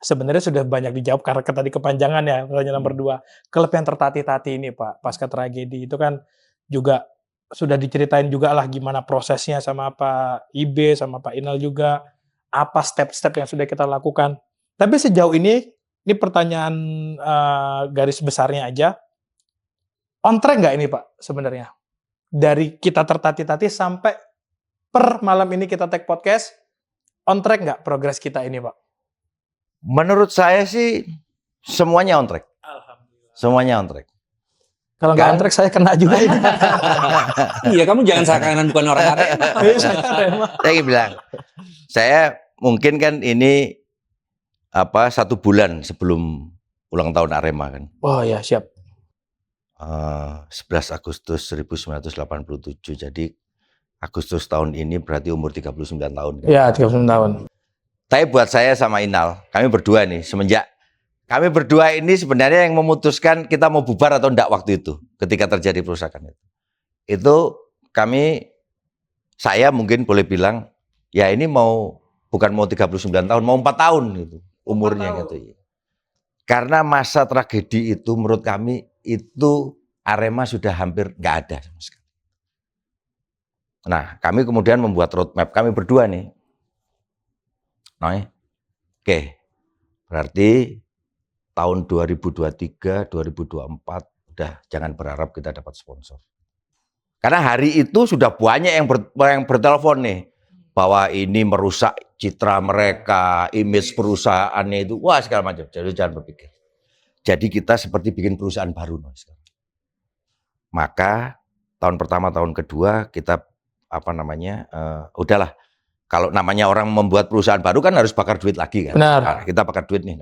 sebenarnya sudah banyak dijawab karena tadi kepanjangan ya, pertanyaan nomor 2. Klub yang tertatih-tatih ini Pak, pasca tragedi itu kan juga sudah diceritain juga lah gimana prosesnya sama Pak Ibe, sama Pak Inal juga, apa step-step yang sudah kita lakukan. Tapi sejauh ini pertanyaan, garis besarnya aja, on track nggak ini Pak sebenarnya? Dari kita tertatih-tatih sampai per malam ini kita take podcast, on track nggak progres kita ini Pak? Menurut saya sih semuanya on track. Alhamdulillah. Semuanya on track. Kalau nggak on track saya kena juga ini. Iya, kamu jangan seakan-akan bukan orang Arema. Saya Arema. Saya bilang, saya mungkin kan ini 1 bulan sebelum ulang tahun Arema kan. Oh ya, siap. 11 Agustus 1987. Jadi Agustus tahun ini berarti umur 39 tahun. Kan? Iya, 39 tahun. Tapi buat saya sama Inal, kami berdua nih, semenjak kami berdua ini sebenarnya yang memutuskan kita mau bubar atau enggak waktu itu, ketika terjadi perusakan itu. Itu saya mungkin boleh bilang, ya ini bukan mau 39 tahun, mau 4 tahun gitu, umurnya gitu. Karena masa tragedi itu menurut kami, itu Arema sudah hampir nggak ada sama sekali. Nah, kami kemudian membuat roadmap, kami berdua nih. Oke, berarti tahun 2023, 2024 udah jangan berharap kita dapat sponsor. Karena hari itu sudah banyak yang bertelepon nih bahwa ini merusak citra mereka, image perusahaannya itu, wah segala macam. Jadi jangan berpikir. Jadi kita seperti bikin perusahaan baru. Maka tahun pertama, tahun kedua kita udahlah. Kalau namanya orang membuat perusahaan baru kan harus bakar duit lagi kan. Benar. Nah, kita bakar duit nih.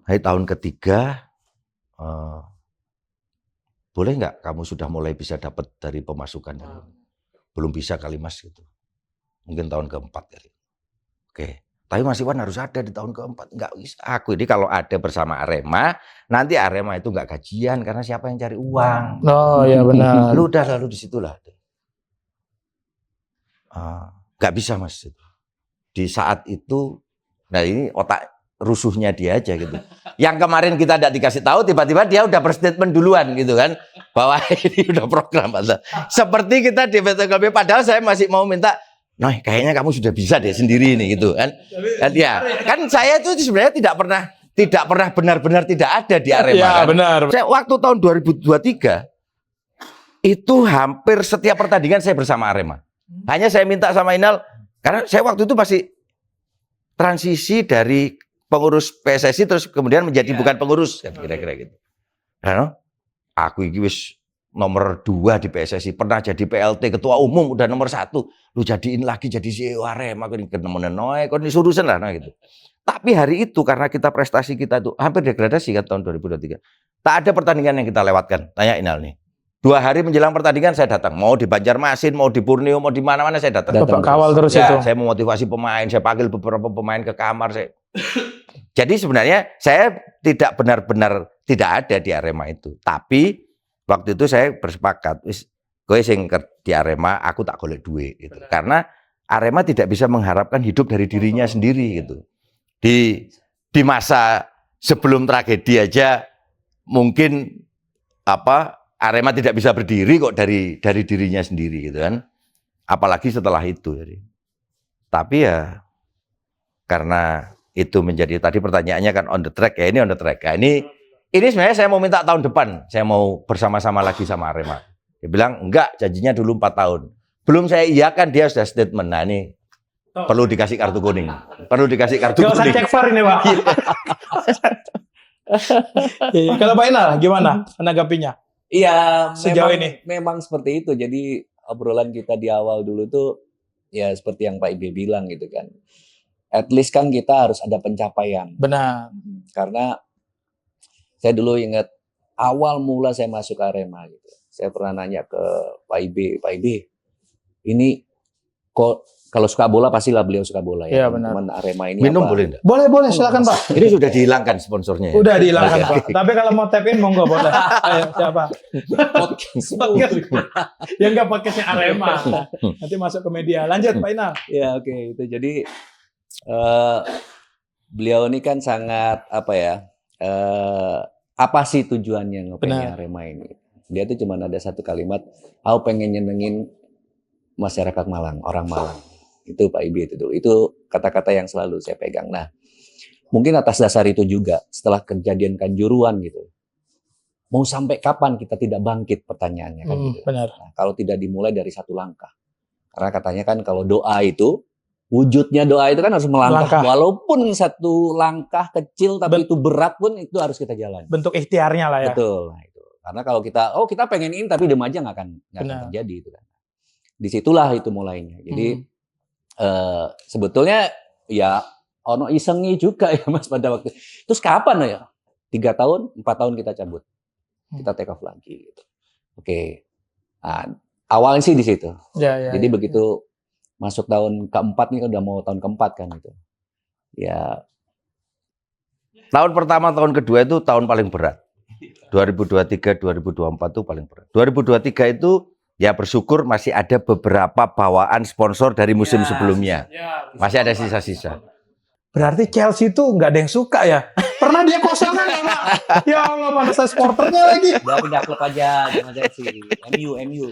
Hari tahun ketiga, boleh nggak kamu sudah mulai bisa dapat dari pemasukan? Belum bisa kali Mas gitu. Mungkin tahun keempat kali. Oke. Tapi Mas Iwan harus ada di tahun keempat. Nggak bisa. Aku ini kalau ada bersama Arema, nanti Arema itu nggak gajian karena siapa yang cari uang. Oh ya benar. Lu udah lalu di situlah. Nggak bisa Mas. Di saat itu, nah ini otak rusuhnya dia aja gitu. Yang kemarin kita tidak dikasih tahu, tiba-tiba dia udah berstatement duluan gitu kan, bahwa ini udah program. Seperti kita di PTKB, padahal saya masih mau minta, nah kayaknya kamu sudah bisa deh sendiri ini gitu kan. Dan ya, kan saya itu sebenarnya tidak pernah benar-benar tidak ada di Arema. Ya, kan. benar. Saya waktu tahun 2023 itu hampir setiap pertandingan saya bersama Arema. Hanya saya minta sama Inal, karena saya waktu itu masih transisi dari pengurus PSSI terus kemudian menjadi bukan pengurus, kira-kira gitu. Nah, aku ini wis nomor 2 di PSSI, pernah jadi PLT, ketua umum udah nomor 1, lu jadiin lagi jadi CEO Arema, aku ini kenemen-noy, kok disuruh lah, nah gitu. Tapi hari itu karena kita prestasi kita itu hampir degradasi kan tahun 2023, tak ada pertandingan yang kita lewatkan. Tanya Inal nih. 2 hari menjelang pertandingan saya datang, mau di Banjarmasin, mau di Borneo, mau di mana-mana saya datang. Kawal terus ya, itu. Saya memotivasi pemain, saya panggil beberapa pemain ke kamar saya. Jadi sebenarnya saya tidak benar-benar tidak ada di Arema itu. Tapi waktu itu saya bersepakat, kowe sing di Arema, aku tak golek duit gitu. Karena Arema tidak bisa mengharapkan hidup dari dirinya sendiri gitu. Di masa sebelum tragedi aja mungkin Arema tidak bisa berdiri kok dari dirinya sendiri gitu kan. Apalagi setelah itu. Jadi. Tapi ya karena itu menjadi tadi pertanyaannya kan on the track, ya ini on the track. Ya, ini sebenarnya saya mau minta tahun depan, saya mau bersama-sama lagi sama Arema. Dia bilang enggak, janjinya dulu 4 tahun. Belum saya iyakan dia sudah statement. Nah ini perlu dikasih kartu kuning. Perlu dikasih kartu kuning. Gak usah cek VAR ini Pak. Kalau Pak Inal gimana menanggapinya? Iya, sejauh ini memang seperti itu. Jadi obrolan kita di awal dulu tuh ya seperti yang Pak Ibe bilang gitu kan. At least kan kita harus ada pencapaian. Benar. Karena saya dulu ingat awal mula saya masuk Arema gitu. Saya pernah nanya ke Pak Ibe, ini kok kalau suka bola pastilah beliau suka bola ya. Teman Arema ini minum apa? boleh enggak? Boleh silakan Pak. Ini sudah dihilangkan sponsornya. Ya? Udah dihilangkan Pak. Tapi kalau mau tap in monggo boleh. Ayo siapa? Podcast. Yang enggak podcastnya Arema. Nanti masuk ke media. Lanjut Pak Inal. Ya oke. Itu jadi beliau ini kan sangat apa ya? Apa sih tujuannya ngepenya Benar. Arema ini? Dia tuh cuma ada satu kalimat, aku pengen nyenengin masyarakat Malang, orang Malang. Itu Pak Ibi itu kata-kata yang selalu saya pegang. Nah, mungkin atas dasar itu juga setelah kejadian Kanjuruhan gitu. Mau sampai kapan kita tidak bangkit pertanyaannya kan gitu. Benar. Nah, kalau tidak dimulai dari satu langkah. Karena katanya kan kalau doa itu wujudnya doa itu kan harus melangkah. Walaupun satu langkah kecil tapi itu berat pun itu harus kita jalani. Bentuk ikhtiarnya lah ya. Betul. Nah, itu. Karena kalau kita pengen ini tapi dem aja nggak akan terjadi itu kan. Disitulah itu mulainya. Jadi sebetulnya ya ono isengi juga ya Mas pada waktu. Terus kapan ya? 3 tahun, 4 tahun kita cabut. Kita take off lagi gitu. Oke. Nah, awalnya sih di situ. Jadi begitu masuk tahun keempat nih, udah mau tahun keempat kan itu. Ya. Tahun pertama, tahun kedua itu tahun paling berat. 2023, 2024 itu paling berat. 2023 itu ya bersyukur masih ada beberapa bawaan sponsor dari musim sebelumnya. Masih ada sisa-sisa. Berarti Chelsea itu nggak ada yang suka ya? Pernah dia kosongan ya Pak? Ya Allah, mana saya supporternya lagi. Udah pindah klub aja, jangan Chelsea. MU.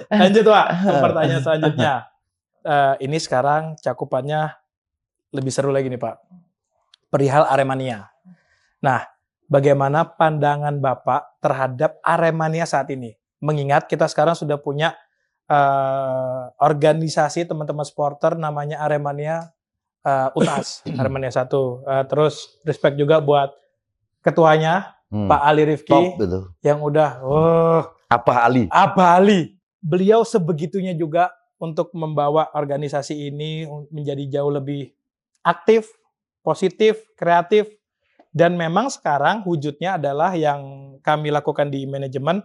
Lanjut Pak, ke pertanyaan selanjutnya. Ini sekarang cakupannya lebih seru lagi nih Pak. Perihal Aremania. Nah, bagaimana pandangan Bapak terhadap Aremania saat ini? Mengingat kita sekarang sudah punya organisasi teman-teman supporter namanya Aremania UTAS, Aremania 1. Terus respect juga buat ketuanya, Pak Ali Rifki, yang udah, Abah Ali. Beliau sebegitunya juga untuk membawa organisasi ini menjadi jauh lebih aktif, positif, kreatif, dan memang sekarang wujudnya adalah yang kami lakukan di manajemen.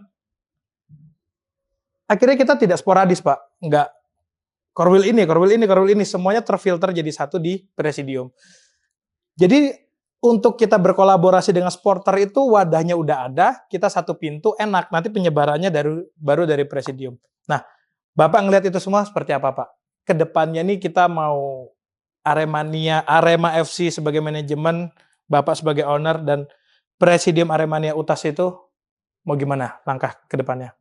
Akhirnya kita tidak sporadis Pak, nggak Korwil ini, semuanya terfilter jadi satu di presidium. Jadi untuk kita berkolaborasi dengan supporter itu wadahnya udah ada, kita satu pintu, enak. Nanti penyebarannya baru dari presidium. Nah, Bapak ngelihat itu semua seperti apa Pak? Kedepannya nih kita mau Arema FC sebagai manajemen, Bapak sebagai owner, dan presidium Aremania UTAS itu mau gimana langkah kedepannya?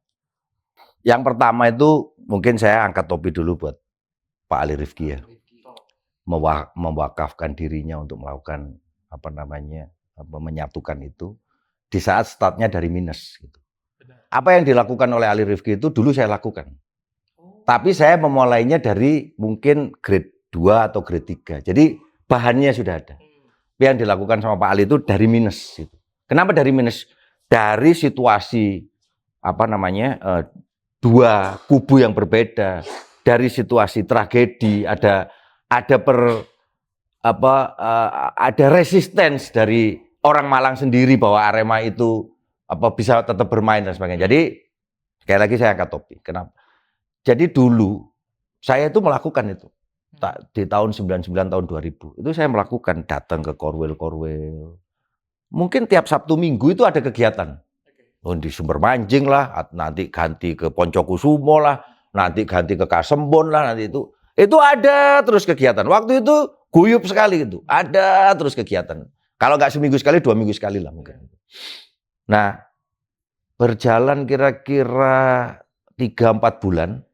Yang pertama itu mungkin saya angkat topi dulu buat Pak Ali Rifki ya, mewakafkan dirinya untuk melakukan menyatukan itu di saat startnya dari minus. Gitu. Apa yang dilakukan oleh Ali Rifki itu dulu saya lakukan, tapi saya memulainya dari mungkin grade 2 atau grade 3. Jadi bahannya sudah ada. Tapi yang dilakukan sama Pak Ali itu dari minus. Gitu. Kenapa dari minus? Dari situasi dua kubu yang berbeda. Dari situasi tragedi ada resistance dari orang Malang sendiri bahwa Arema itu bisa tetap bermain dan sebagainya. Jadi sekali lagi saya angkat topi. Kenapa? Jadi dulu saya itu melakukan itu di tahun 99 tahun 2000 itu saya melakukan datang ke Korwil. Mungkin tiap Sabtu Minggu itu ada kegiatan. Di Sumber Manjing lah, nanti ganti ke Poncokusumo lah. Nanti ganti ke Kasembon lah, nanti itu ada terus kegiatan. Waktu itu guyup sekali itu, ada terus kegiatan. Kalau nggak seminggu sekali, 2 minggu sekali lah mungkin. Nah, berjalan kira-kira 3-4 bulan,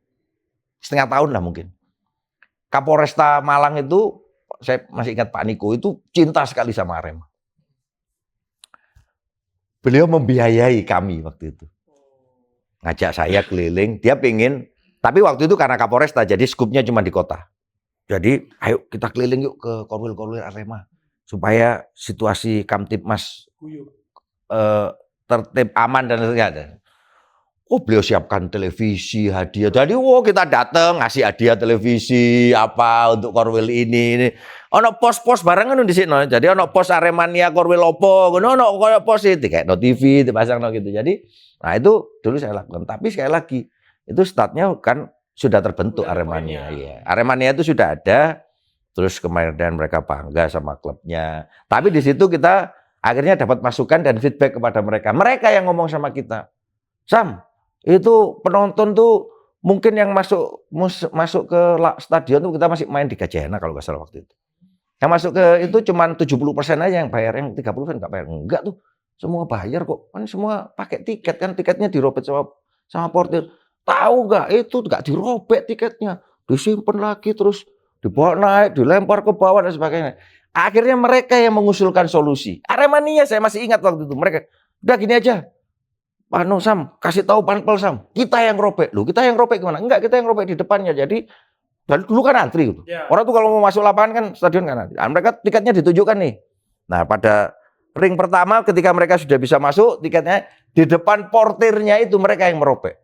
setengah tahun lah mungkin. Kapolresta Malang itu, saya masih ingat Pak Niko itu cinta sekali sama Arema. Beliau membiayai kami waktu itu. Ngajak saya keliling, dia pengen. Tapi waktu itu karena Kapolresta, jadi skupnya cuma di kota. Jadi, ayo kita keliling yuk ke Korwil Arema. Supaya situasi Kamtipmas tertib, aman, dan sebagainya. Beliau siapkan televisi, hadiah. Jadi, kita datang, ngasih hadiah televisi, untuk Korwil ini. Ono pos-pos barengan di sini. Jadi, ono pos Aremania Korwil opo. Ono pos itu, kayak no TV, dipasang gitu. Jadi, nah itu dulu saya lakukan. Tapi sekali lagi, itu startnya kan sudah terbentuk Aremania. Ya. Aremania itu sudah ada, terus kemudian mereka bangga sama klubnya. Tapi di situ kita akhirnya dapat masukan dan feedback kepada mereka. Mereka yang ngomong sama kita, Sam, itu penonton tuh mungkin yang masuk ke stadion tuh kita masih main di Gajayana kalau nggak salah waktu itu. Yang masuk ke itu cuma 70% aja yang bayar, yang 30% nggak bayar. Enggak tuh, semua bayar kok. Kan semua pakai tiket kan, tiketnya dirobek sama portir. Tahu nggak? Itu nggak dirobek tiketnya, disimpan lagi terus dibawa naik, dilempar ke bawah dan sebagainya. Akhirnya mereka yang mengusulkan solusi. Aremania saya masih ingat waktu itu mereka, udah gini aja. Panu Sam, kasih tahu Panpel Sam, kita yang robek. Loh, kita yang robek gimana? Enggak, kita yang robek di depannya. Jadi dan dulu kan antri gitu. Ya. Orang tuh kalau mau masuk lapangan kan stadion kan antri. Nah, mereka tiketnya ditunjukkan nih. Nah, pada ring pertama ketika mereka sudah bisa masuk, tiketnya di depan portirnya itu mereka yang merobek.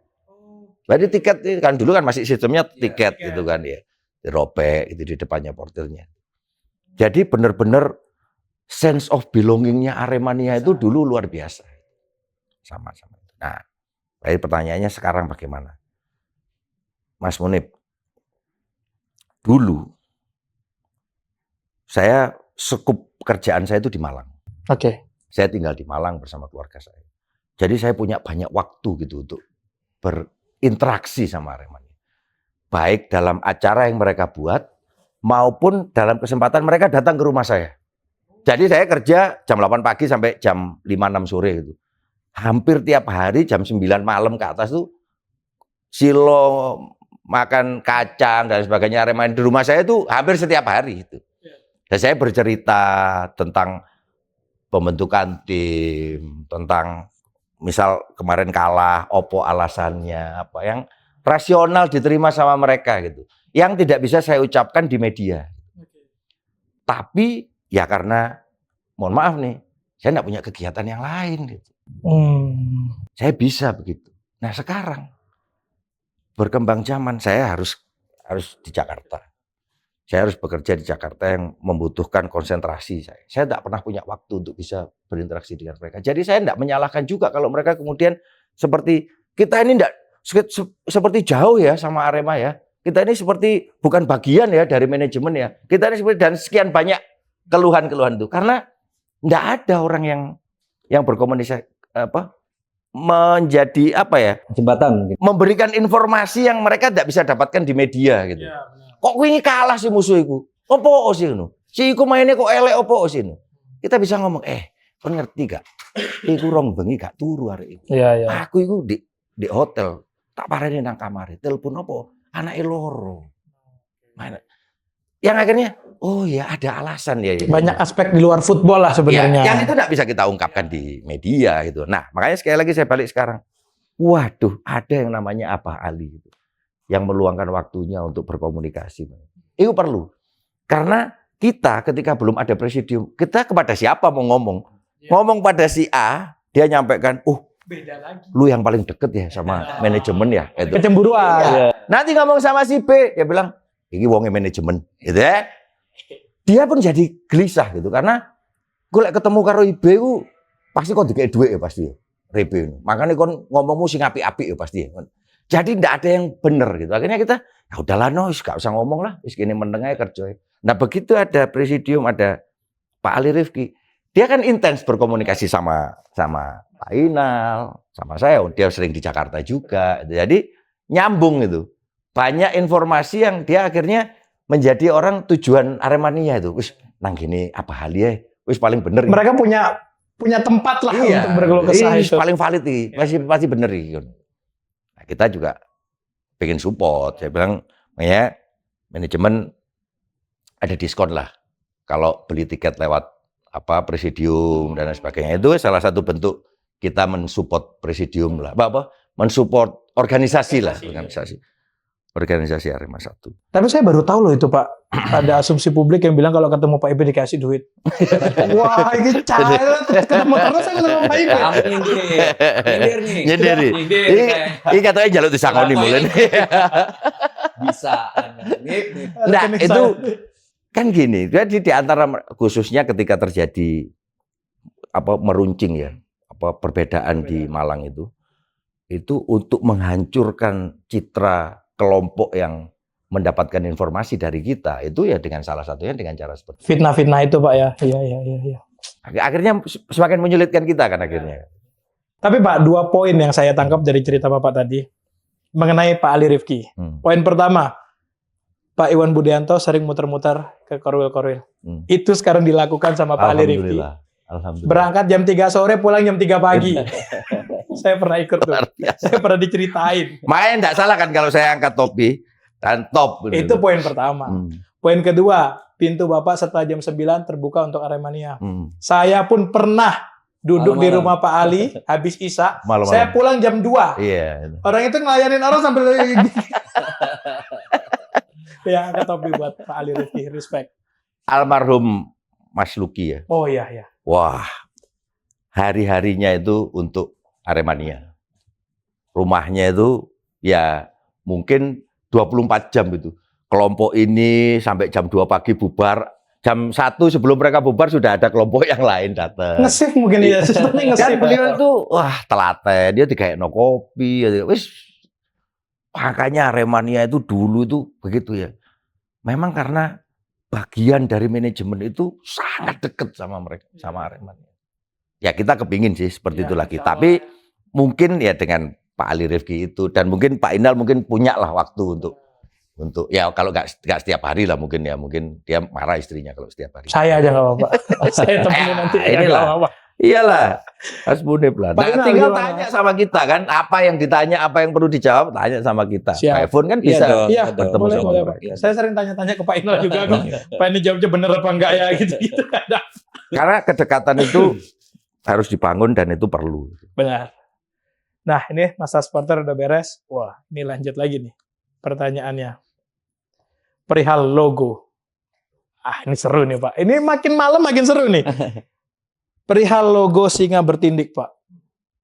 Jadi tiket kan dulu kan masih sistemnya tiket gitu kan ya. Dirobek itu di depannya portirnya. Jadi benar-benar sense of belongingnya Aremania itu dulu luar biasa. Sama-sama. Nah, jadi pertanyaannya sekarang bagaimana? Mas Munib, dulu saya sekup kerjaan saya itu di Malang. Oke. Saya tinggal di Malang bersama keluarga saya. Jadi saya punya banyak waktu gitu untuk berinteraksi sama Aremania. Baik dalam acara yang mereka buat maupun dalam kesempatan mereka datang ke rumah saya. Jadi saya kerja jam 8 pagi sampai jam 5-6 sore gitu. Hampir tiap hari jam 9 malam ke atas tuh silo makan kacang dan sebagainya Aremania di rumah saya itu hampir setiap hari itu. Dan saya bercerita tentang pembentukan tim, tentang misal kemarin kalah, opo alasannya, apa yang rasional diterima sama mereka gitu. Yang tidak bisa saya ucapkan di media. Tapi ya karena mohon maaf nih, saya enggak punya kegiatan yang lain gitu. Saya bisa begitu. Nah, sekarang berkembang zaman, saya harus di Jakarta. Saya harus bekerja di Jakarta yang membutuhkan konsentrasi saya. Saya tidak pernah punya waktu untuk bisa berinteraksi dengan mereka. Jadi saya tidak menyalahkan juga kalau mereka kemudian seperti kita ini tidak seperti jauh ya sama Arema ya. Kita ini seperti bukan bagian ya dari manajemen ya. Kita ini seperti dan sekian banyak keluhan-keluhan itu karena tidak ada orang yang berkomunikasi menjadi apa ya? Jembatan. Memberikan informasi yang mereka tidak bisa dapatkan di media gitu. Ya, kok ini kalah si musuh iku? Opo sih ngono? Si iku mainnya kok elek opo sih ngono? Kita bisa ngomong, kon ngerti gak? Iku rong bengi gak turu arek iku. Iya, iya. Aku iku di hotel, tak pareni nang kamare, telepon opo? Anake loro. Mana? Yang akhirnya, oh ya ada alasan ya. Banyak aspek di luar football lah sebenarnya. Ya, yang itu tidak bisa kita ungkapkan di media gitu. Nah, makanya sekali lagi saya balik sekarang. Waduh, ada yang namanya Abah Ali gitu. Yang meluangkan waktunya untuk berkomunikasi. Itu perlu. Karena kita ketika belum ada presidium, kita kepada siapa mau ngomong? Ngomong pada si A, dia nyampaikan, beda lagi. Lu yang paling deket ya sama manajemen ya. Gitu. Kecemburuan. Ya. Nanti ngomong sama si B, dia bilang, ini wongnya manajemen. Gitu ya. Dia pun jadi gelisah gitu. Karena gue ketemu karo IB, pasti kok dikei duit ya pasti. Rebe. Makanya kon ngomongmu sing apik-apik ya pasti. Jadi tidak ada yang benar gitu. Akhirnya kita, ya udahlah gak usah ngomong lah. Wis kene meneng ae kerja. Nah begitu ada presidium, ada Pak Ali Rifki. Dia kan intens berkomunikasi sama Pak Inal, sama saya. Dia sering di Jakarta juga. Jadi nyambung itu. Banyak informasi yang dia akhirnya menjadi orang tujuan Aremania itu. Wis nang gini apa hal ya? Wis paling bener. Mereka punya tempat lah untuk berkeluh kesah itu. Paling valid nih. Pasti bener gitu. Kita juga pengen support. Saya bilang, ya manajemen ada diskon lah. Kalau beli tiket lewat presidium dan sebagainya. Itu salah satu bentuk kita mensupport presidium lah. Mensupport organisasi lah. Organisasi Arema 1. Tapi saya baru tahu loh itu Pak. Ada asumsi publik yang bilang kalau ketemu Pak Ibe dikasih duit. Wah, ini cara ketemu terus saya ketemu Pak Ibe. Nyindir nih. Nyindir. Ini katanya jaluk disangoni mulai. Bisa. Nah, itu kan gini. Jadi di antara khususnya ketika terjadi meruncing ya, perbedaan di Malang itu untuk menghancurkan citra kelompok yang mendapatkan informasi dari kita itu ya dengan salah satunya dengan cara seperti fitnah-fitnah itu Pak ya. Iya. Akhirnya semakin menyulitkan kita kan akhirnya. Tapi Pak, 2 poin yang saya tangkap dari cerita Bapak tadi mengenai Pak Ali Rifki. Poin pertama, Pak Iwan Budianto sering muter-muter ke korwil-korwil. Itu sekarang dilakukan sama Pak Ali Rifki. Alhamdulillah. Berangkat jam 3 sore, pulang jam 3 pagi. Saya pernah ikut tuh. Saya pernah diceritain. Makanya enggak salah kan kalau saya angkat topi dan top. Itu poin pertama. Poin kedua, pintu Bapak setelah jam 9 terbuka untuk Aremania. Saya pun pernah duduk di rumah Pak Ali habis Isya. Saya pulang jam 2. Iya. Orang itu ngelayanin orang sambil ya, angkat topi buat Pak Ali Rifki, respect. Almarhum Mas Luki ya. Oh iya ya. Wah, hari-harinya itu untuk Aremania. Rumahnya itu ya mungkin 24 jam itu. Kelompok ini sampai jam 2 pagi bubar. Jam 1 sebelum mereka bubar sudah ada kelompok yang lain datang. Ngesif mungkin ya. Dan beliau itu wah telaten. Dia dikayak no kopi. Wis, makanya Aremania itu dulu itu begitu ya. Memang karena bagian dari manajemen itu sangat dekat sama mereka, sama Aremania. Ya kita kepingin sih seperti itu lagi. Tapi mungkin ya dengan Pak Ali Rifki itu dan mungkin Pak Inal mungkin punya lah waktu untuk ya kalau nggak setiap hari lah mungkin dia marah istrinya kalau setiap hari. Saya aja nggak apa-apa. Saya temenin nanti. Inilah. Iyalah, Mas Bunib lah. Nah, tinggal tanya sama kita kan, apa yang ditanya, apa yang perlu dijawab, tanya sama kita. Pak Evon kan bisa bertemu sama mereka. Saya sering tanya-tanya ke Pak Inal juga kok. Pak ini jawabnya bener apa enggak ya gitu. Karena kedekatan itu harus dibangun dan itu perlu. Benar. Nah, ini masa supporter udah beres. Wah, ini lanjut lagi nih pertanyaannya. Perihal logo. Ah, ini seru nih, Pak. Ini makin malam makin seru nih. Perihal logo Singa Bertindik, Pak.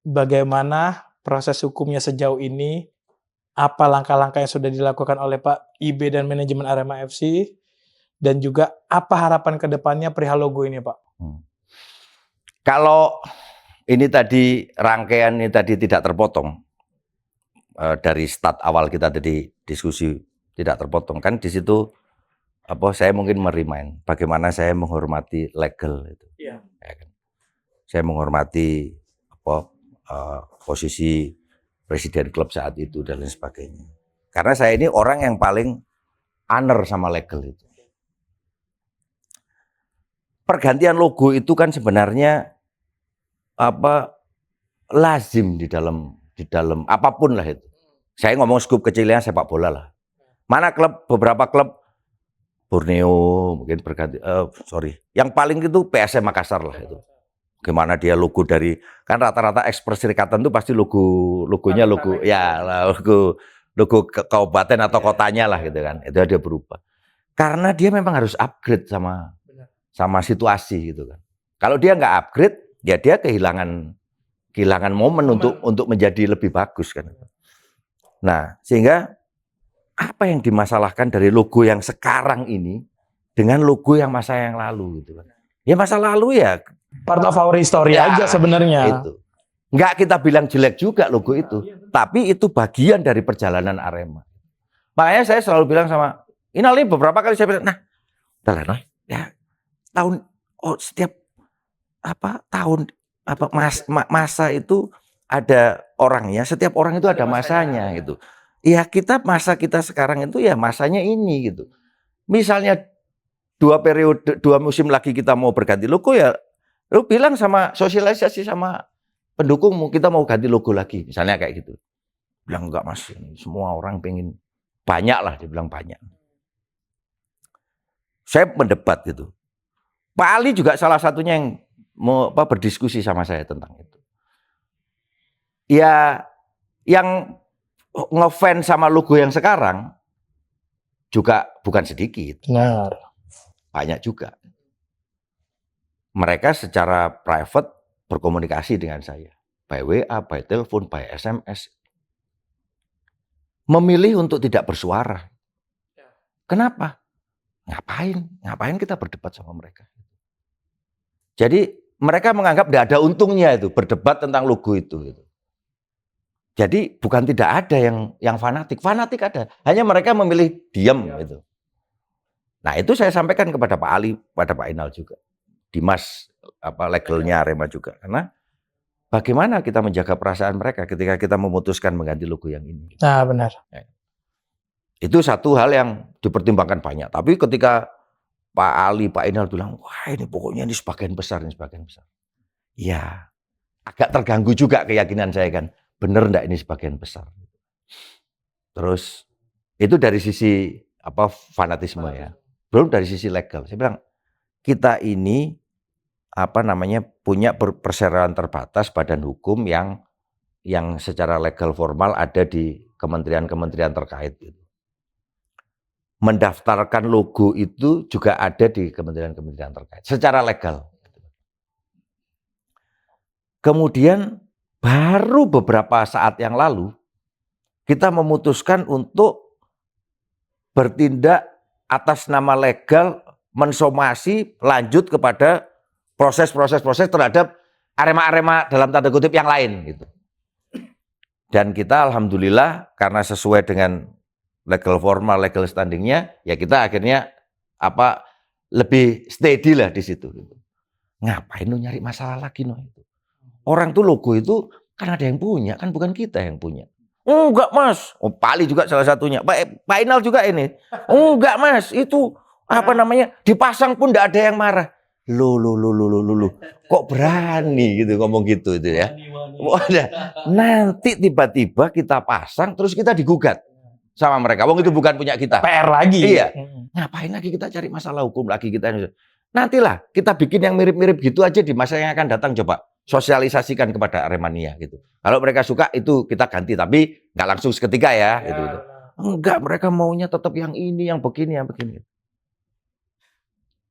Bagaimana proses hukumnya sejauh ini? Apa langkah-langkah yang sudah dilakukan oleh Pak IB dan manajemen Arema FC? Dan juga apa harapan ke depannya perihal logo ini, Pak? Kalau ini tadi rangkaian ini tadi tidak terpotong dari start awal kita tadi diskusi tidak terpotong kan di situ saya mungkin merimain bagaimana saya menghormati legal itu. Iya. Ya kan? Saya menghormati posisi presiden klub saat itu dan lain sebagainya. Karena saya ini orang yang paling honor sama legal itu. Pergantian logo itu kan sebenarnya lazim di dalam apapun lah itu. Saya ngomong skup kecilnya sepak bola lah. Mana beberapa klub Borneo mungkin berganti yang paling itu PSM Makassar lah itu. Gimana dia logo dari kan rata-rata ekspres Serikatan itu pasti logonya logo kabupaten atau kotanya lah gitu kan. Itu dia berubah. Karena dia memang harus upgrade sama situasi gitu kan. Kalau dia nggak upgrade ya dia kehilangan momen untuk menjadi lebih bagus kan. Nah, sehingga apa yang dimasalahkan dari logo yang sekarang ini dengan logo yang masa yang lalu gitu kan. Ya masa lalu ya part of our history aja sebenarnya. Itu. Nggak kita bilang jelek juga logo itu, tapi itu bagian dari perjalanan Arema. Makanya saya selalu bilang sama Inal ini beberapa kali saya bilang, setiap tahun masa itu ada orangnya, setiap orang itu ada masanya gitu. Ya masa kita sekarang itu ya masanya ini gitu. Misalnya 2 musim lagi kita mau berganti logo ya, lu bilang sama sosialisasi sama pendukungmu kita mau ganti logo lagi, misalnya kayak gitu. Bilang enggak mas, semua orang pengen banyak lah, dia bilang banyak. Saya mendebat gitu. Pak Ali juga salah satunya yang mau berdiskusi sama saya tentang itu. Ya, yang ngefans sama logo yang sekarang juga bukan sedikit. Benar. Banyak juga. Mereka secara private berkomunikasi dengan saya. By WA, by telepon, by SMS. Memilih untuk tidak bersuara. Kenapa? Ngapain kita berdebat sama mereka? Jadi mereka menganggap tidak ada untungnya itu berdebat tentang logo itu. Jadi bukan tidak ada yang fanatik. Fanatik ada. Hanya mereka memilih diam gitu. Nah itu saya sampaikan kepada Pak Ali, pada Pak Inal juga. Dimas legalnya Arema juga. Karena bagaimana kita menjaga perasaan mereka ketika kita memutuskan mengganti logo yang ini. Nah benar. Itu satu hal yang dipertimbangkan banyak. Tapi ketika Pak Ali, Pak Inal bilang, wah ini pokoknya ini sebagian besar, ini sebagian besar. Ya, agak terganggu juga keyakinan saya kan. Bener enggak ini sebagian besar? Terus itu dari sisi fanatisme ya. Belum dari sisi legal. Saya bilang kita ini punya perseroan terbatas badan hukum yang secara legal formal ada di kementerian-kementerian terkait gitu. Mendaftarkan logo itu juga ada di kementerian-kementerian terkait secara legal. Kemudian baru beberapa saat yang lalu kita memutuskan untuk bertindak atas nama legal mensomasi lanjut kepada proses terhadap arema-arema dalam tanda kutip yang lain gitu. Dan kita alhamdulillah karena sesuai dengan legal formal, legal standingnya, ya kita akhirnya lebih steady lah di situ. Ngapain lu nyari masalah lagi itu? Orang tuh logo itu kan ada yang punya, kan bukan kita yang punya. Enggak mas, Pak Ali juga salah satunya, Pak Inal juga ini. Enggak mas, itu dipasang pun enggak ada yang marah. Lu, kok berani gitu ngomong gitu itu ya. Nanti tiba-tiba kita pasang terus kita digugat sama mereka. Wong itu bukan punya kita. PR lagi. Iya. Ngapain lagi kita cari masalah hukum lagi kita. Nantilah kita bikin yang mirip-mirip gitu aja di masa yang akan datang, coba sosialisasikan kepada Aremania gitu. Kalau mereka suka itu kita ganti, tapi nggak langsung seketika ya. Gitu. Enggak, mereka maunya tetap yang ini, yang begini, yang begini.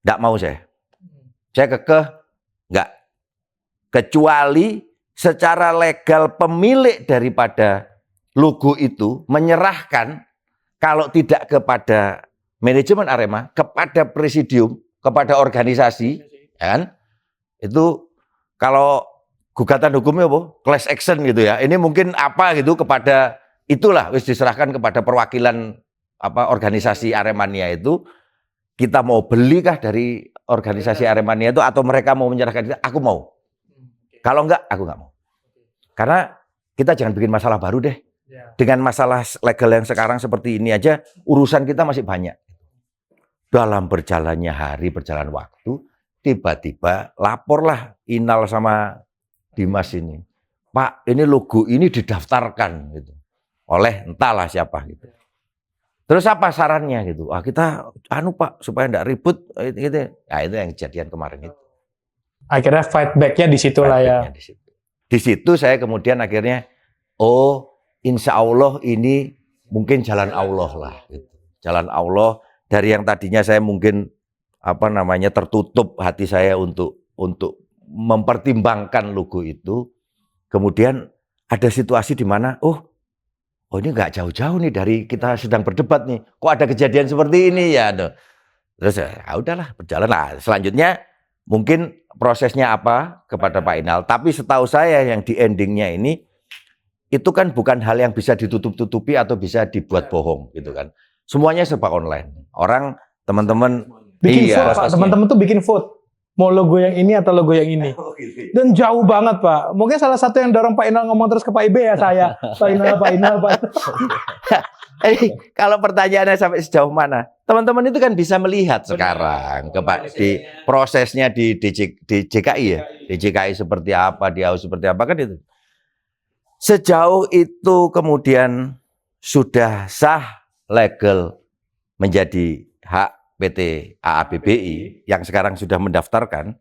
Nggak mau saya. Saya kekeh nggak. Kecuali secara legal pemilik daripada logo itu menyerahkan kalau tidak kepada manajemen Arema, kepada presidium, kepada organisasi, ya kan? Itu kalau gugatan hukumnya class action gitu ya. Ini mungkin gitu kepada itulah wis diserahkan kepada perwakilan organisasi Aremania itu. Kita mau belikah dari organisasi Aremania itu atau mereka mau menyerahkan kita? Aku mau. Kalau enggak, aku enggak mau. Karena kita jangan bikin masalah baru deh. Dengan masalah legal yang sekarang seperti ini aja, urusan kita masih banyak. Dalam berjalannya hari, berjalan waktu, tiba-tiba laporlah Inal sama Dimas ini. Pak, ini logo ini didaftarkan gitu. Oleh entahlah siapa gitu. Terus apa sarannya gitu? Kita Pak supaya enggak ribut gitu. Nah, itu yang kejadian kemarin itu. Akhirnya fight back-nya di situ lah ya. Di situ saya kemudian akhirnya insya Allah ini mungkin jalan Allah lah gitu. Jalan Allah dari yang tadinya saya mungkin tertutup hati saya untuk mempertimbangkan logo itu. Kemudian ada situasi di mana ini nggak jauh-jauh nih dari kita sedang berdebat nih. Kok ada kejadian seperti ini ya? Terus ya udahlah berjalan. Nah, selanjutnya mungkin prosesnya kepada Pak Inal. Tapi setahu saya yang di endingnya ini itu kan bukan hal yang bisa ditutup-tutupi atau bisa dibuat bohong gitu kan. Semuanya serba online. Orang teman-teman bikin vote, Pak. Teman-teman tuh bikin vote. Mau logo yang ini atau logo yang ini. Dan jauh banget, Pak. Mungkin salah satu yang dorong Pak Inal ngomong terus ke Pak Ibe ya saya. Pak Inal. Kalau pertanyaannya sampai sejauh mana? Teman-teman itu kan bisa melihat sekarang di prosesnya di JKI ya. Di JKI seperti apa, di AU seperti apa kan itu. Sejauh itu kemudian sudah sah legal menjadi hak PT AABBI yang sekarang sudah mendaftarkan,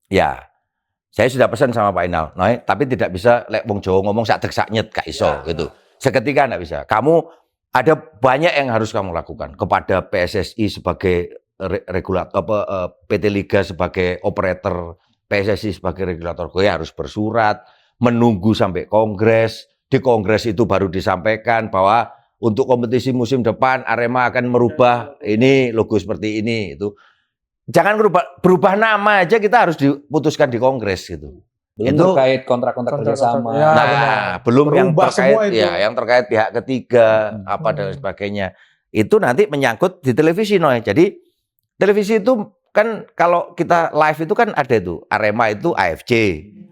ya saya sudah pesan sama Pak Inal, tapi tidak bisa wong Jawa ngomong sak dek sak nyet gak iso gitu. Seketika enggak bisa. Kamu ada banyak yang harus kamu lakukan kepada PSSI sebagai regulator, PT Liga sebagai operator, PSSI sebagai regulator. Gue harus bersurat, menunggu sampai kongres. Di kongres itu baru disampaikan bahwa untuk kompetisi musim depan Arema akan merubah ini logo seperti ini itu. Jangan berubah nama aja kita harus diputuskan di kongres gitu. Belum itu terkait kontrak-kontrak kerjasama. Ya, belum yang terkait yang terkait pihak ketiga dan sebagainya. Itu nanti menyangkut di televisi Jadi televisi itu kan kalau kita live itu kan ada itu Arema itu AFC,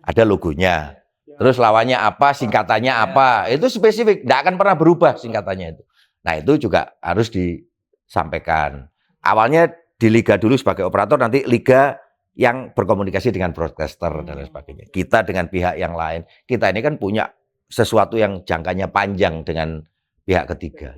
ada logonya. Terus lawannya apa, singkatannya apa, itu spesifik, tidak akan pernah berubah singkatannya itu. Nah itu juga harus disampaikan. Awalnya di liga dulu sebagai operator, nanti liga yang berkomunikasi dengan broadcaster dan lain sebagainya. Kita dengan pihak yang lain. Kita ini kan punya sesuatu yang jangkanya panjang dengan pihak ketiga.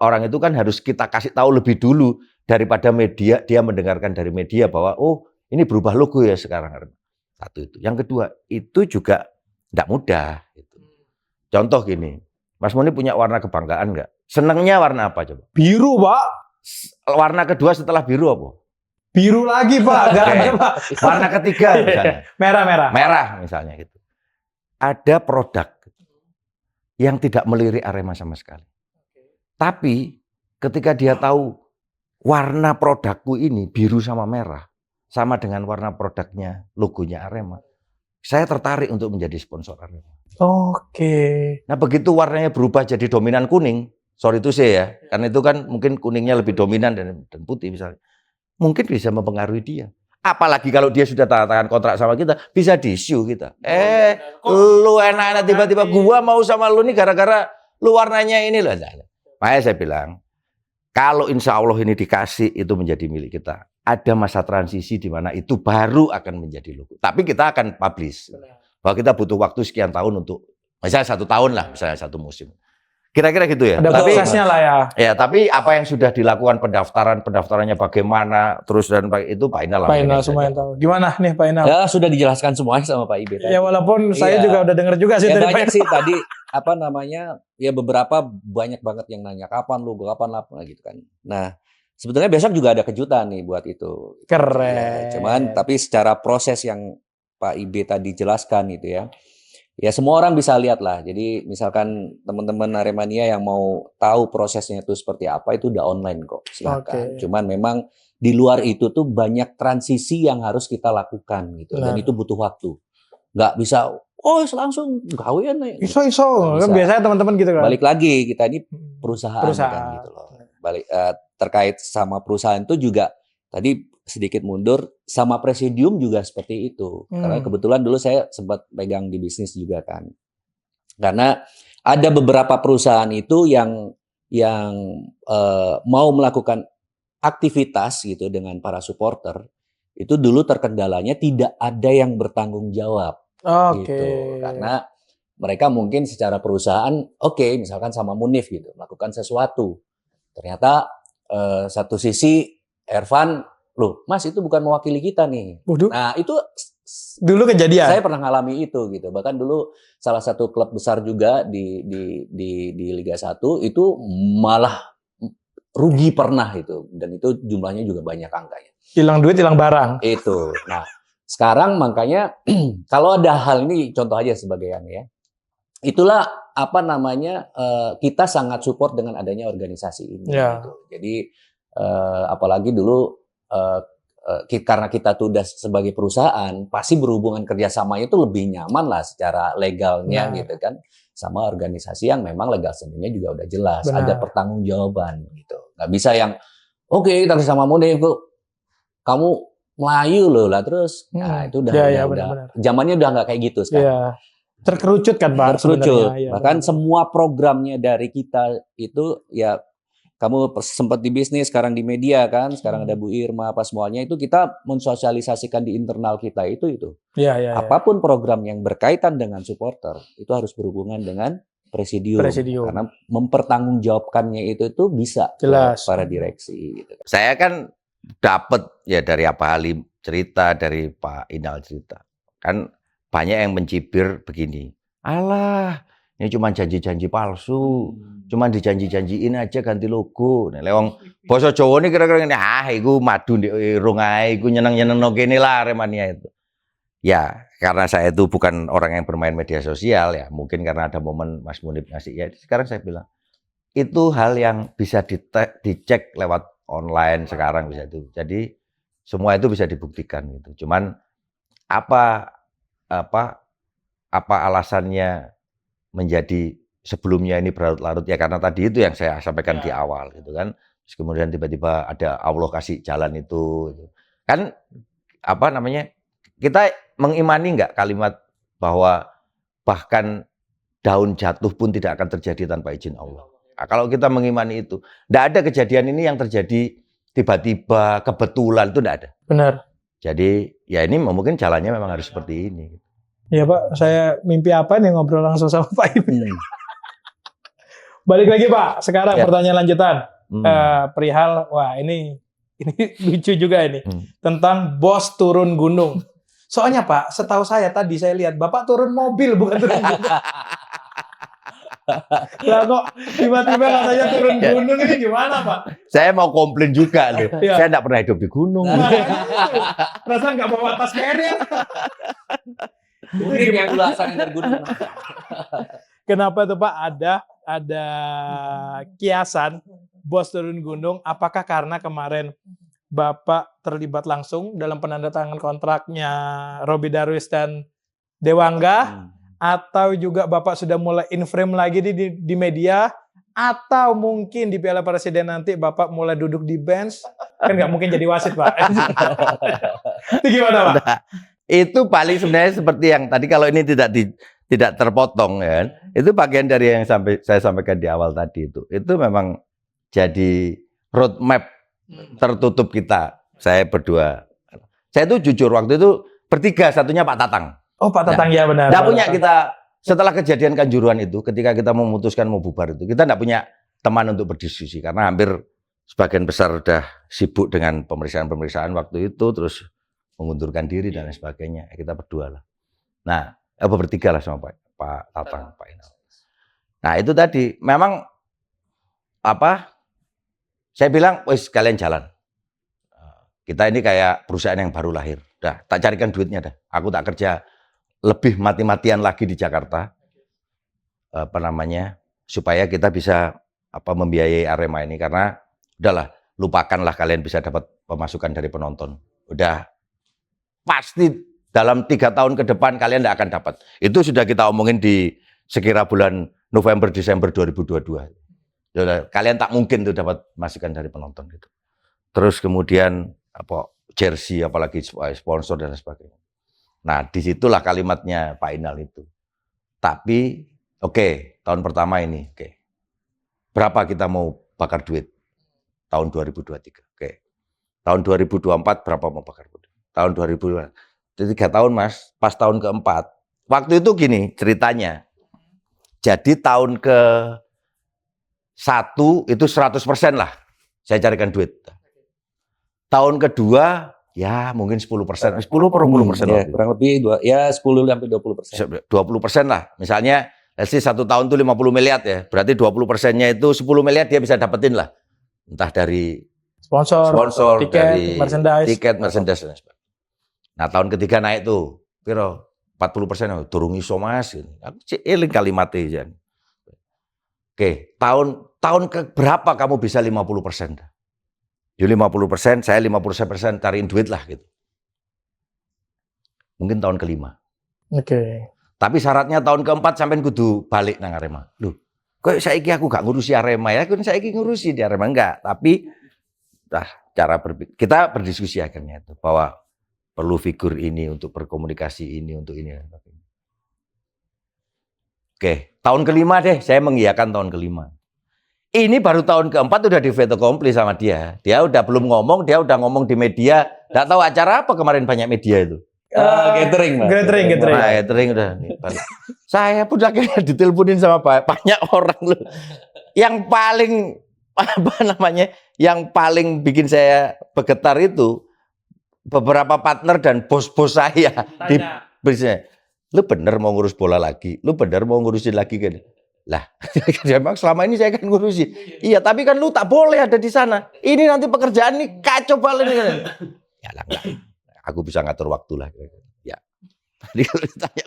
Orang itu kan harus kita kasih tahu lebih dulu daripada media, dia mendengarkan dari media bahwa oh ini berubah logo ya sekarang. Satu itu. Yang kedua, itu juga tidak mudah. Contoh gini, Mas Muni punya warna kebanggaan nggak? Senangnya warna apa coba? Biru, Pak. Warna kedua setelah biru apa? Biru lagi, Pak. Nggak ada, Pak. Warna ketiga misalnya. Merah. Merah misalnya gitu. Ada produk yang tidak melirik Arema sama sekali. Tapi ketika dia tahu warna produkku ini biru sama merah, sama dengan warna produknya, logonya Arema, saya tertarik untuk menjadi sponsor Arema. Oke. Nah begitu warnanya berubah jadi dominan kuning, sorry itu sih ya, karena itu kan mungkin kuningnya lebih dominan dan putih misalnya, mungkin bisa mempengaruhi dia. Apalagi kalau dia sudah tanda tangan kontrak sama kita, bisa di-issue kita. Lu enak-enak tiba-tiba gua mau sama lu nih gara-gara lu warnanya ini loh. Makanya saya bilang, kalau insya Allah ini dikasih itu menjadi milik kita. Ada masa transisi di mana itu baru akan menjadi logo. Tapi kita akan publish. Bahwa kita butuh waktu sekian tahun untuk, misalnya 1 tahun lah, misalnya 1 musim. Kira-kira gitu ya. Ada prosesnya lah ya. Ya, tapi apa yang sudah dilakukan pendaftarannya bagaimana, terus dan itu Pak Inal. Pak Inal semua yang tahu. Gimana nih Pak Inal? Ya sudah dijelaskan semuanya sama Pak Ibe tadi. Ya walaupun saya Iya. juga udah dengar juga sih Ya dari banyak Pak sih tadi apa namanya ya beberapa banyak banget yang nanya kapan lu gitu kan. Nah sebetulnya besok juga ada kejutan nih buat itu. Keren. Ya, cuman tapi secara proses yang Pak Ibe tadi jelaskan itu ya. Ya semua orang bisa lihat lah. Jadi misalkan teman-teman Aremania yang mau tahu prosesnya itu seperti apa itu udah online kok. Silakan. Cuman memang di luar itu tuh banyak transisi yang harus kita lakukan gitu. Dan itu butuh waktu. Nggak bisa langsung gawean nih. Iso. Kan biasanya teman-teman gitu kan. Balik lagi kita ini perusahaan. Kan gitu loh. Balik terkait sama perusahaan itu juga tadi sedikit mundur sama presidium juga seperti itu. Karena kebetulan dulu saya sempat pegang di bisnis juga kan. Karena ada beberapa perusahaan itu yang mau melakukan aktivitas gitu dengan para supporter itu dulu terkendalanya tidak ada yang bertanggung jawab. Gitu. Karena mereka mungkin secara perusahaan misalkan sama Munif gitu melakukan sesuatu. Ternyata satu sisi Ervan, loh Mas itu bukan mewakili kita nih. Nah itu dulu kejadian. Saya pernah ngalami itu gitu. Bahkan dulu salah satu klub besar juga di Liga 1 itu malah rugi pernah itu. Dan itu jumlahnya juga banyak angkanya. Hilang duit, hilang barang. Itu. Nah sekarang makanya kalau ada hal ini contoh aja sebagian ya. Itulah apa namanya kita sangat support dengan adanya organisasi ini. Gitu. Jadi apalagi dulu karena kita tuh udah sebagai perusahaan pasti berhubungan kerjasamanya itu lebih nyaman lah secara legalnya gitu kan sama organisasi yang memang legal sendirinya juga udah jelas. Ada pertanggungjawaban gitu. Nggak bisa yang kita sama Munif kamu Melayu loh lah terus nah itu udah zamannya udah nggak kayak gitu sekarang. Terkerucut kan Pak? Terkerucut. Bahkan semua programnya dari kita itu ya kamu sempat di bisnis, sekarang di media kan, sekarang ada Bu Irma, apa semuanya itu kita mensosialisasikan di internal kita itu. Apapun program yang berkaitan dengan supporter itu harus berhubungan dengan presidium. Karena mempertanggungjawabkannya itu bisa jelas para direksi. Gitu. Saya kan dapat ya dari Pak Halim cerita, dari Pak Inal cerita. Kan banyak yang mencibir begini. Alah, ini cuma janji-janji palsu. Cuma dijanji-janjiin aja ganti logo. Nah, lewang basa Jawa ini kira-kira ini iku madu ndek irung ae, iku nyeneng-nyenengno kene lah Aremania itu. Ya, karena saya itu bukan orang yang bermain media sosial ya, mungkin karena ada momen Mas Munif ngasih ya. Sekarang saya bilang itu hal yang bisa dicek lewat online sekarang bisa itu. Jadi semua itu bisa dibuktikan gitu. Cuman apa alasannya menjadi sebelumnya ini berlarut-larut ya karena tadi itu yang saya sampaikan di awal gitu kan. Terus kemudian tiba-tiba ada Allah kasih jalan itu. Kan kita mengimani nggak kalimat bahwa bahkan daun jatuh pun tidak akan terjadi tanpa izin Allah. Nah, kalau kita mengimani itu, tidak ada kejadian ini yang terjadi tiba-tiba kebetulan itu enggak ada. Benar. Jadi ya ini mungkin jalannya memang harus seperti ini. Iya Pak, saya mimpi apa nih ngobrol langsung sama Pak Ibe. Balik lagi Pak, sekarang Ya. pertanyaan lanjutan. Perihal, wah ini lucu juga ini. Tentang bos turun gunung. Soalnya Pak, setahu saya tadi saya lihat Bapak turun mobil bukan turun gunung. Lah kok tiba-tiba katanya turun gunung ini gimana Pak? Saya mau komplain juga loh. Iya. Saya enggak pernah hidup di gunung. Perasaan nggak bawa tas carrier. Mungkin yang dulu asalnya dari gunung. Kenapa tuh Pak ada kiasan bos turun gunung? Apakah karena kemarin Bapak terlibat langsung dalam penandatangan kontraknya Robby Darwis dan Dewangga? Atau juga Bapak sudah mulai in-frame lagi di media? Atau mungkin di Piala Presiden nanti Bapak mulai duduk di bench? Kan nggak mungkin jadi wasit Pak. Itu gimana Pak? Nah, itu paling sebenarnya seperti yang tadi kalau ini tidak terpotong ya kan. Itu bagian dari yang saya sampaikan di awal tadi itu. Itu memang jadi roadmap tertutup kita. Saya berdua. Saya itu jujur waktu itu bertiga, satunya Pak Tatang. Oh Pak Tatang ya benar. Nggak punya kita setelah kejadian Kanjuruhan itu, ketika kita memutuskan mau bubar itu, kita nggak punya teman untuk berdiskusi karena hampir sebagian besar udah sibuk dengan pemeriksaan waktu itu, terus mengundurkan diri dan lain sebagainya. Kita berdua lah. Nah, bertiga lah sama Pak Tatang, Pak Inal. Nah itu tadi memang apa? Saya bilang, wes kalian jalan. Kita ini kayak perusahaan yang baru lahir. Dah, tak carikan duitnya dah. Aku tak kerja lebih mati-matian lagi di Jakarta, supaya kita bisa membiayai Arema ini, karena udahlah, lupakanlah kalian bisa dapat pemasukan dari penonton, udah pasti dalam 3 tahun ke depan kalian tidak akan dapat. Itu sudah kita omongin di sekira bulan November Desember 2022. Yaudah, kalian tak mungkin tuh dapat masukan dari penonton gitu. Terus kemudian jersey, apalagi sponsor dan sebagainya. Nah, disitulah kalimatnya Pak Inal itu. Tapi, oke, tahun pertama ini, oke. Berapa kita mau bakar duit? Tahun 2023, oke. Tahun 2024 berapa mau bakar duit? Tahun 2024. Jadi 3 tahun Mas, pas tahun keempat. Waktu itu gini ceritanya. Jadi tahun ke-1 itu 100% lah. Saya carikan duit. Tahun kedua, ya mungkin 10%, 10 per 20%. Ya, kurang lebih 10-20%. 20% lah. Misalnya, satu tahun itu 50 miliar ya. Berarti 20%-nya itu 10 miliar dia bisa dapetin lah. Entah dari sponsor tiket, dari merchandise. Nah, tahun ketiga naik tuh. Piro 40%, durung iso Mas. Aku eling kalimatnya. Oke, tahun ke berapa kamu bisa 50%? Ya 50%, saya 50% cariin duit lah gitu. Mungkin tahun kelima. Oke. Tapi syaratnya tahun keempat sampai kudu balik nang Arema. Loh, kok saiki aku gak ngurusi Arema ya? Aku saiki ngurusi di Arema enggak. Tapi cara berpikir kita berdiskusi akhirnya itu bahwa perlu figur ini untuk berkomunikasi ini untuk ini. Oke, tahun kelima deh saya mengiyakan tahun kelima. Ini baru tahun keempat udah di veto kompli sama dia. Dia udah belum ngomong, dia udah ngomong di media. Nggak tahu acara apa kemarin banyak media itu. Catering, Mas. Catering. Nah, catering udah. Saya pun akhirnya diteleponin sama banyak orang loh. Yang paling yang paling bikin saya bergetar itu beberapa partner dan bos-bos saya di bisnis. Lu bener mau ngurus bola lagi? Lu bener mau ngurusin lagi kan? Lah, memang selama ini saya kan ngurusi. Iya, tapi kan lu tak boleh ada di sana. Ini nanti pekerjaan ini kacau balik. Ya lah, enggak. Aku bisa ngatur waktu lah. Ya. Jadi kalau ditanya,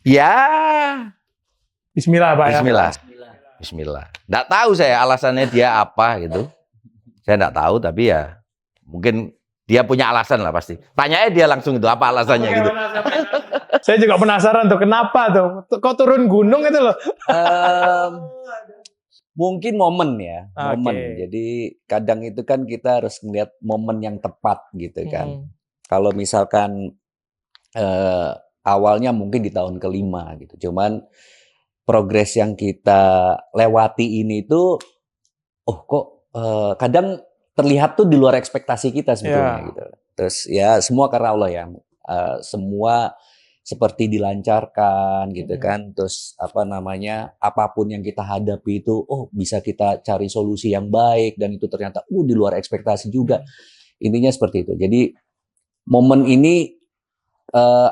ya. Bismillah, Pak. Bismillah. Nggak tahu saya alasannya dia apa gitu. Saya nggak tahu, tapi ya mungkin dia punya alasan lah pasti. Tanyanya dia langsung itu apa alasannya gitu. Saya juga penasaran tuh kenapa tuh kok turun gunung itu loh. Mungkin momen ya, momen. Okay. Jadi kadang itu kan kita harus melihat momen yang tepat gitu kan. Kalau misalkan awalnya mungkin di tahun kelima gitu, cuman progres yang kita lewati ini tuh, kok kadang terlihat tuh di luar ekspektasi kita sebetulnya Iya. gitu. Terus ya semua karena Allah ya. Semua seperti dilancarkan gitu kan. Terus apa namanya, apapun yang kita hadapi itu bisa kita cari solusi yang baik dan itu ternyata di luar ekspektasi juga. Intinya seperti itu. Jadi momen ini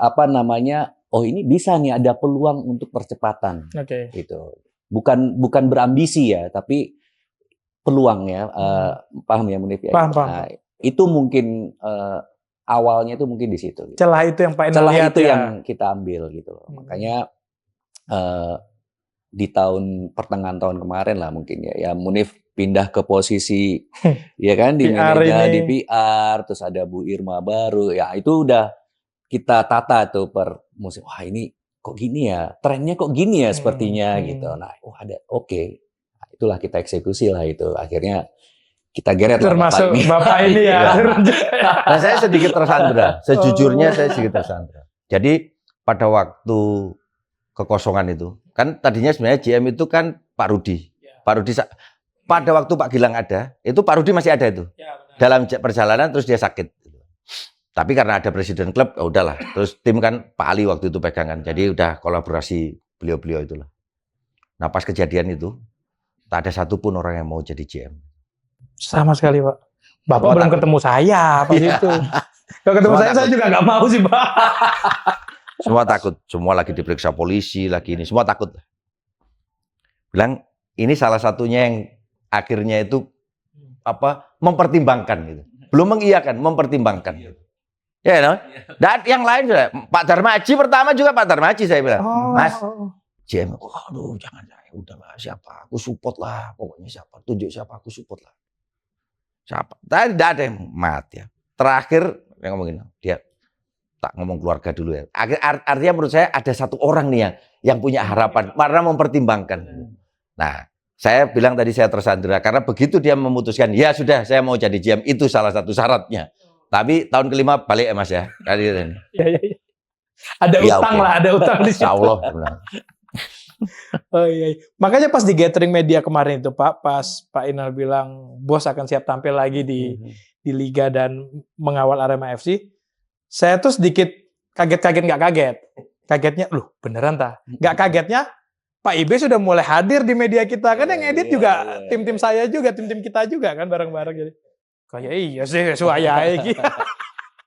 apa namanya, ini bisa nih ada peluang untuk percepatan Oke. gitu. Bukan berambisi ya, tapi peluang ya. Paham ya Munif ya? Paham. Nah, itu mungkin awalnya itu mungkin di situ. Gitu. Celah itu yang Pak Inal Celah lihat itu ya. yang kita ambil gitu. Makanya di pertengahan tahun kemarin lah mungkin ya Munif pindah ke posisi ya kan di PR manajer ini. di PR, terus ada Bu Irma baru. Ya itu udah kita tata tuh per musim. Wah ini kok gini ya, trennya kok gini ya sepertinya gitu. Nah, ada Nah, itulah kita eksekusi lah itu. Akhirnya kita geret lah Termasuk Bapak ini. Bapak ini ya. Nah, saya sedikit tersandra. Sejujurnya saya sedikit tersandra. Jadi pada waktu kekosongan itu, kan tadinya sebenarnya GM itu kan Pak Rudi. Pak Rudi pada waktu Pak Gilang ada, itu Pak Rudi masih ada itu. Dalam perjalanan terus dia sakit. Tapi karena ada presiden klub, udahlah. Terus tim kan Pak Ali waktu itu pegangan. Jadi udah kolaborasi beliau-beliau itulah. Nah pas kejadian itu, tak ada satupun orang yang mau jadi GM. Sama sekali Pak. Bapak Semua belum takut. ketemu saya pas itu. Kalau ketemu Semua saya takut. juga nggak mau sih Pak. Semua takut. Semua lagi diperiksa polisi, lagi ini. Semua takut. Bilang, ini salah satunya yang akhirnya itu mempertimbangkan gitu. Belum mengiyakan, mempertimbangkan. Ya, no? Dan yang lain juga, Pak Darmaji pertama juga Pak Darmaji saya bilang, Mas, GM, aduh jangan, udahlah siapa, aku support lah, pokoknya siapa, tunjuk siapa, aku support lah. Siapa? Tidak ada yang mati ya. Terakhir yang ngomongin dia, tak ngomong keluarga dulu ya. Artinya menurut saya ada satu orang nih yang punya harapan, karena mempertimbangkan. Nah, saya bilang tadi saya tersandera karena begitu dia memutuskan, ya sudah saya mau jadi GM, itu salah satu syaratnya. Tapi tahun kelima balik ya Mas ya. Iya. Ada Ya, utang oke. lah, ada utang di situ. Insya Allah. Oh iya. Makanya pas di gathering media kemarin itu Pak, pas Pak Inal bilang bos akan siap tampil lagi di Liga dan mengawal Arema FC, saya tuh sedikit kaget-kaget nggak kaget. Kagetnya, loh beneran tak? Nggak kagetnya Pak Ibe sudah mulai hadir di media kita kan, yang edit juga tim-tim saya juga, tim-tim kita juga kan bareng-bareng jadi. Kayak iya sih suaya iki.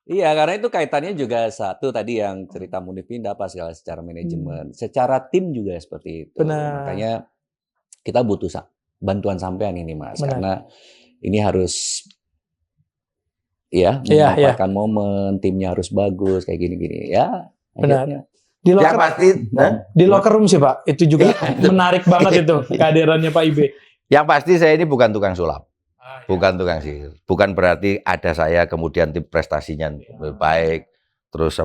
Iya, karena itu kaitannya juga satu tadi yang cerita Munif pindah pas secara manajemen, secara tim juga seperti itu. Benar. Makanya kita butuh bantuan sampean ini Mas, Benar. karena ini harus memanfaatkan momen, timnya harus bagus kayak gini-gini ya. Benar. Akhirnya. Di locker, Yang pasti, di locker room sih Pak, itu juga menarik banget itu kehadirannya Pak Ibe. yang pasti saya ini bukan tukang sulap. Bukan tukang sihir. Bukan berarti ada saya kemudian tim prestasinya baik. Terus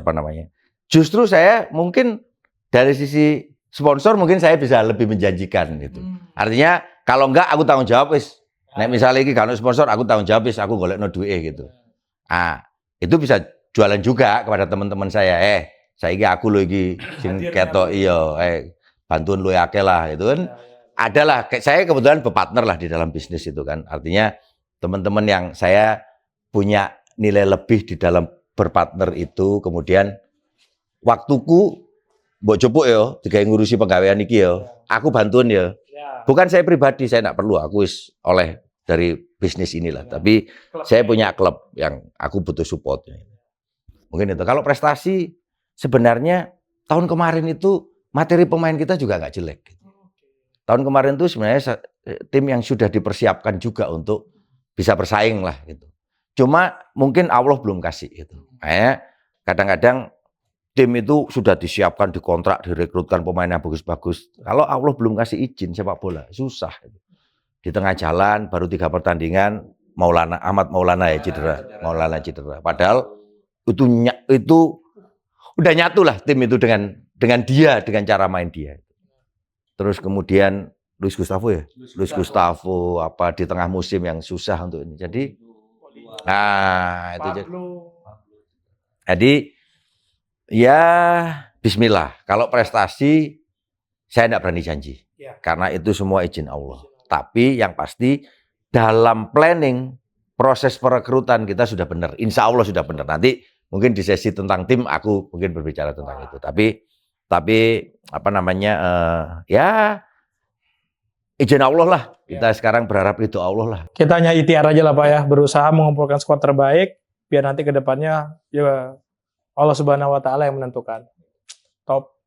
justru saya mungkin dari sisi sponsor mungkin saya bisa lebih menjanjikan gitu. Artinya kalau enggak aku tanggung jawab wis. Nek misalnya iki kalau sponsor aku tanggung jawab wis, aku golekno duwe gitu. Itu bisa jualan juga kepada teman-teman saya. Saiki aku lho iki sing ketok iya, bantuan lu akeh lah itu kan. Adalah saya kebetulan berpartner lah di dalam bisnis itu kan. Artinya teman-teman yang saya punya nilai lebih di dalam berpartner itu, kemudian waktuku mbok jupuk ya, digawe ngurusi penggawean iki ya. Aku bantuin ya. Bukan saya pribadi, saya enggak perlu, aku wis oleh dari bisnis inilah. Tapi saya punya klub yang aku butuh supportnya. Mungkin itu. Kalau prestasi sebenarnya tahun kemarin itu materi pemain kita juga nggak jelek. Tahun kemarin itu sebenarnya tim yang sudah dipersiapkan juga untuk bisa bersaing lah gitu. Cuma mungkin Allah belum kasih gitu. Kadang-kadang tim itu sudah disiapkan, dikontrak, direkrutkan pemain yang bagus-bagus. Kalau Allah belum kasih izin sepak bola, susah. Di tengah jalan baru 3 pertandingan Ahmad Maulana ya cedera. Maulana cedera. Padahal itu udah nyatu lah tim itu dengan dia, dengan cara main dia. Terus kemudian Luis Gustavo ya, Luis Gustavo di tengah musim yang susah untuk ini. Jadi, jadi ya Bismillah. Kalau prestasi saya tidak berani janji, karena itu semua izin Allah. Tapi yang pasti dalam planning proses perekrutan kita sudah benar. Insya Allah sudah benar. Nanti mungkin di sesi tentang tim aku mungkin berbicara tentang itu. Tapi apa namanya ya izin Allah lah. Kita sekarang berharap itu Allah lah. Kita hanya ikhtiar aja lah Pak ya, berusaha mengumpulkan skuad terbaik biar nanti ke depannya ya Allah Subhanahu wa taala yang menentukan. Top.